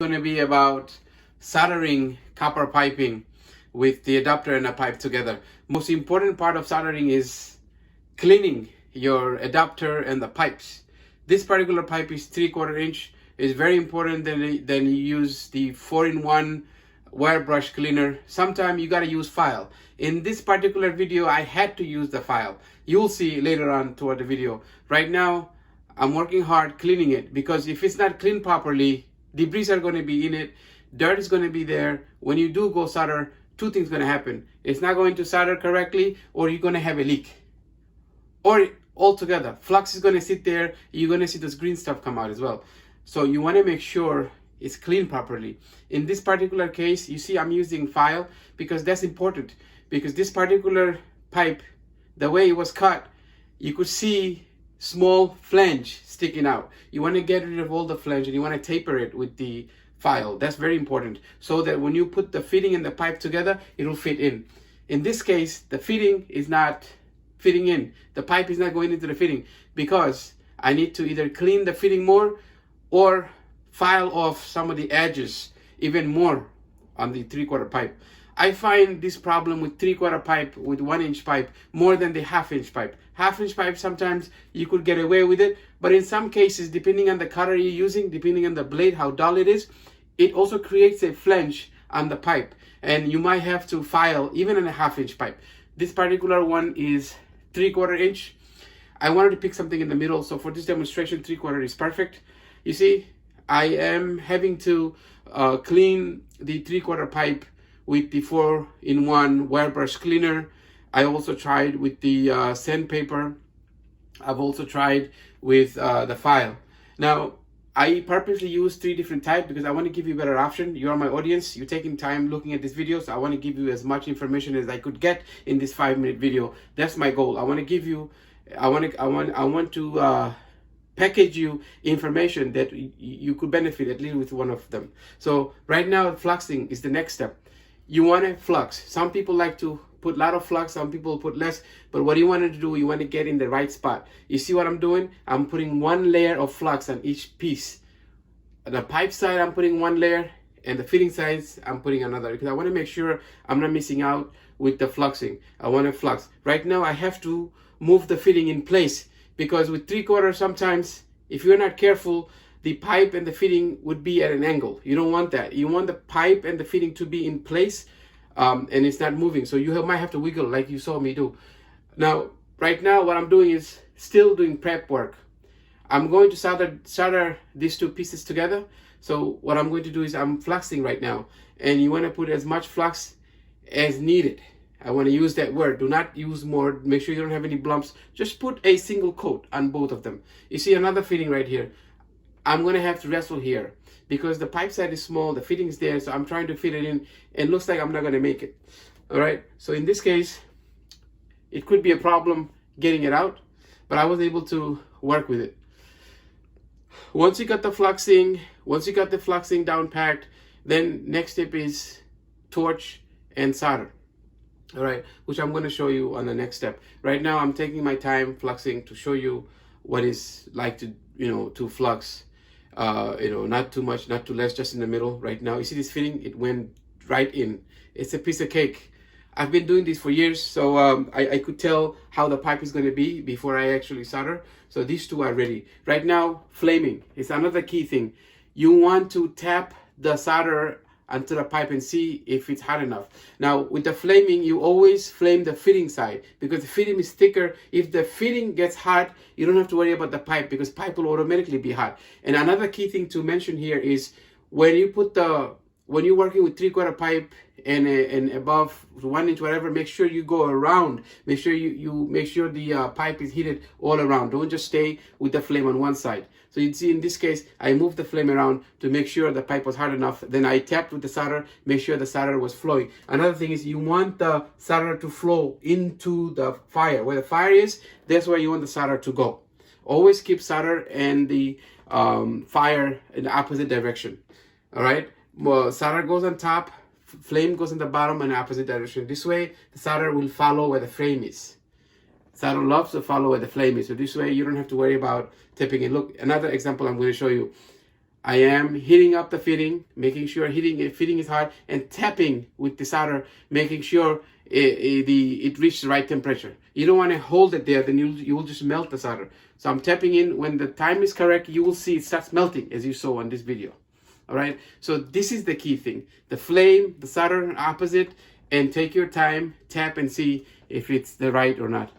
going to be about soldering copper piping with the adapter and a pipe together. Most important part of soldering is cleaning your adapter and the pipes. This particular pipe is 3/4 inch. It's very important that you use the 4-in-1 wire brush cleaner. Sometimes you got to use file. In this particular video, I had to use the file. You'll see later on toward the video. Right now, I'm working hard cleaning it, because if it's not cleaned properly, debris are going to be in it, dirt is going to be there. When you do go solder, two things going to happen. It's not going to solder correctly, or you're going to have a leak. Or altogether, flux is going to sit there, you're going to see this green stuff come out as well. So you want to make sure it's cleaned properly. In this particular case, you see I'm using file because that's important, because this particular pipe, the way it was cut, you could see small flange sticking out. You want to get rid of all the flange and you want to taper it with the file. That's very important, so that when you put the fitting and the pipe together, it'll fit in. In this case, the fitting is not fitting in. The pipe is not going into the fitting, because I need to either clean the fitting more or file off some of the edges even more on the 3/4 pipe. I find this problem with 3/4 pipe with 1-inch pipe more than the 1/2-inch pipe. 1/2-inch pipe, sometimes you could get away with it, but in some cases, depending on the cutter you're using, depending on the blade, how dull it is, it also creates a flange on the pipe, and you might have to file even on a 1/2-inch pipe. This particular one is 3/4 inch. I wanted to pick something in the middle, so for this demonstration, 3/4 is perfect. You see, I am having to clean the 3/4 pipe with the 4-in-1 wire brush cleaner. I also tried with the sandpaper. I've also tried with the file. Now, I purposely use 3 different types because I want to give you a better option. You are my audience. You're taking time looking at this video, so I want to give you as much information as I could get in this 5-minute video. That's my goal. I want to give you, I want to package you information that you could benefit at least with one of them. So right now, fluxing is the next step. You want to flux. Some people like to put a lot of flux, some people put less, but what you want to do, you want to get in the right spot. You see what I'm doing? I'm putting 1 layer of flux on each piece. The pipe side, I'm putting 1 layer, and the fitting sides, I'm putting another, because I want to make sure I'm not missing out with the fluxing. I want to flux. Right now, I have to move the fitting in place, because with 3/4, sometimes, if you're not careful, the pipe and the fitting would be at an angle. You don't want that. You want the pipe and the fitting to be in place, and it's not moving. So you might have to wiggle like you saw me do. Now, right now, what I'm doing is still doing prep work. I'm going to solder these 2 pieces together. So what I'm going to do is I'm fluxing right now. And you want to put as much flux as needed. I want to use that word. Do not use more. Make sure you don't have any bumps. Just put a single coat on both of them. You see another fitting right here. I'm going to have to wrestle here because the pipe side is small, the fitting is there, so I'm trying to fit it in. It looks like I'm not going to make it. All right, so in this case, it could be a problem getting it out, but I was able to work with it. Once you got the fluxing down packed, then next step is torch and solder. All right, which I'm going to show you on the next step. Right now, I'm taking my time fluxing to show you what it's like to, to flux. Not too much, not too less, just in the middle right now. You see this fitting? It went right in. It's a piece of cake. I've been doing this for years, so I could tell how the pipe is going to be before I actually solder. So these 2 are ready. Right now, flaming is another key thing. You want to tap the solder onto the pipe and see if it's hot enough. Now, with the flaming, you always flame the fitting side because the fitting is thicker. If the fitting gets hot, you don't have to worry about the pipe because pipe will automatically be hot. And another key thing to mention here is when you're working with 3/4 pipe and above 1 inch, whatever, make sure you go around. Make sure you make sure the pipe is heated all around. Don't just stay with the flame on one side. So you'd see in this case, I moved the flame around to make sure the pipe was hot enough. Then I tapped with the solder, make sure the solder was flowing. Another thing is you want the solder to flow into the fire. Where the fire is, that's where you want the solder to go. Always keep solder and the fire in the opposite direction. All right, well, solder goes on top, flame goes in the bottom in the opposite direction. This way, the solder will follow where the flame is. Solder loves to follow where the flame is. So this way, you don't have to worry about tipping it. Look, another example I'm going to show you. I am heating up the fitting, making sure fitting is hot, and tapping with the solder, making sure it reaches the right temperature. You don't want to hold it there, then you will just melt the solder. So I'm tapping in. When the time is correct, you will see it starts melting, as you saw on this video. All right, so this is the key thing. The flame, the solder opposite, and take your time, tap and see if it's the right or not.